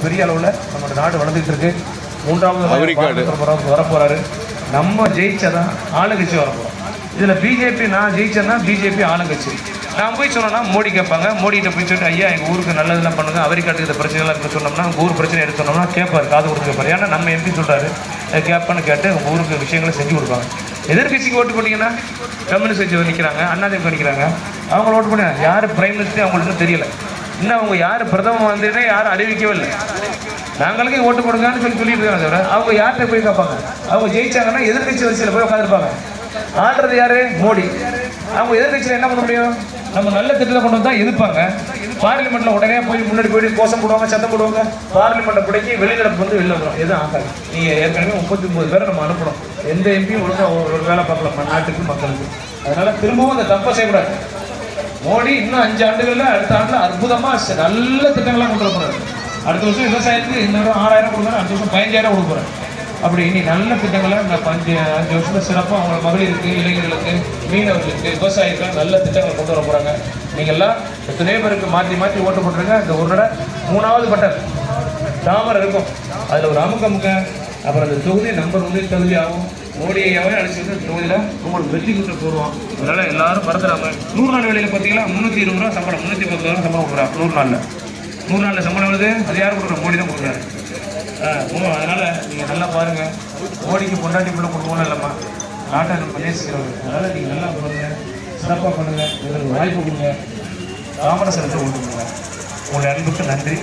பெரிய அளவில் நம்மளோட நாடு வளர்ந்துட்டு இருக்கு. மூன்றாவது வரப்போறாரு. நம்ம ஜெயிச்சதான் ஆளுங்கட்சி வரப்போறோம். இதில் பிஜேபி நான் ஜெயிச்சேன்னா பிஜேபி ஆளுங்கட்சி. நான் போய் சொன்னோன்னா மோடி கேட்பாங்க. மோடிகிட்ட போய் சொல்லிட்டு ஐயா எங்கள் ஊருக்கு நல்லதெல்லாம் பண்ணுங்க, அவரிக்காட்டுக்கு இந்த பிரச்சனைலாம் இருக்குது சொன்னோம்னா உங்கள் ஊர் பிரச்சனை எடுத்து சொன்னோம்னா கேட்பார், காது கொடுத்து கேட்பார். ஏன்னா நம்ம எம்பி சொல்கிறாரு கேட்பான்னு கேட்டு உங்கள் ஊருக்கு விஷயங்களை செஞ்சு கொடுப்பாங்க. எதிர்கட்சிக்கு ஓட்டு போட்டிங்கன்னா கம்யூனிஸ்ட் கட்சி நிற்கிறாங்க, அண்ணாதிமுக நிற்கிறாங்க, அவங்கள ஓட்டு பண்ணி யார் பிரைம் மினிஸ்டர் அவங்களுக்கு தெரியல. இன்னும் அவங்க யார் பிரதம மந்திரினே யாரும் அறிவிக்கவே இல்லை. நாங்களுக்கே ஓட்டு போடுங்கன்னு சொல்லிட்டு இருக்காங்க தவிர அவங்க யார்கிட்ட போய் கேட்பாங்க. அவங்க ஜெயிச்சாங்கன்னா எதிர்கட்சி வரிசையில் போய் உட்காந்துருப்பாங்க. ஆடுறது யாரு? மோடி. அவங்க எதிர்கட்சியில் என்ன பண்ண முடியும்? நம்ம நல்ல திட்டத்தை கொண்டு வந்தால் எதிர்ப்பாங்க. பார்லிமெண்ட்ல உடனே போய் முன்னாடி போயிட்டு கோஷம் போடுவாங்க, சத்தம் போடுவாங்க. பார்லிமெண்ட்டை பிடிக்கி வெளிநடப்பு வந்து வெளில வரும். எதுவும் ஆகாது. நீங்கள் ஏற்கனவே 39 பேரை நம்ம அனுப்பணும். எந்த எம்பியும் ஒழுங்காக ஒரு வேலை பார்க்கலாம் நாட்டுக்கு மக்களுக்கு. அதனால திரும்பவும் அந்த தப்பை செய்யக்கூடாது. மோடி இன்னும் 5 ஆண்டுகளில் அடுத்த ஆண்டில் அற்புதமாக நல்ல திட்டங்கள்லாம் கொண்டு வரப்படுறாரு. அடுத்த வருஷம் விவசாயத்துக்கு இன்னொரு 6000 கொடுக்குறேன், அடுத்த வருஷம் 15000 கொடுக்குறேன். அப்படி இனி நல்ல திட்டங்களை இந்த 5 வருஷத்தில் சிறப்பாக அவங்க மகளிருக்கு, இளைஞர்களுக்கு, மீனவர்களுக்கு, விவசாயிகளுக்கு நல்ல திட்டங்களை கொண்டு வர போகிறாங்க. நீங்கள்லாம் எத்தனையோ பேருக்கு மாற்றி மாற்றி ஓட்டு போட்டுருங்க. இந்த ஒரு நட 3வது பட்டன் தாமரை இருக்கும். அதில் ஒரு அமுக்க அப்புறம் அந்த தொகுதி நம்பர் 1 தொகுதி ஆகும். மோடியாவே அழைச்சிட்டு தொகுதியில் உங்களுக்கு வெற்றி கொடுத்து போடுவோம். அதனால் எல்லாரும் மறந்துடாம 100 நாள் வேலையில் பார்த்தீங்கன்னா 320 ரூபா சம்பளம், 310 ரூபா சம்பளம் கொடுக்குறாங்க. 100 நாளில் சம்பளம் வருது. அது யார் கொடுக்குறோம்? மோடி தான் கொடுக்குறாரு. அதனால் நீங்கள் நல்லா பாருங்கள். மோடிக்கு பொண்டாட்டி பிள்ளை கொடுக்கணும் இல்லைம்மா, நாட்டை நம்ம நேசிக்கிறவங்க. அதனால் நீங்கள் நல்லா பண்ணுங்கள், சிறப்பாக பண்ணுங்கள், எங்களுக்கு வாய்ப்பு கொடுங்க, காமராசர் ஓட்டு கொடுங்க. உங்களுடைய அன்புக்கு நன்றி.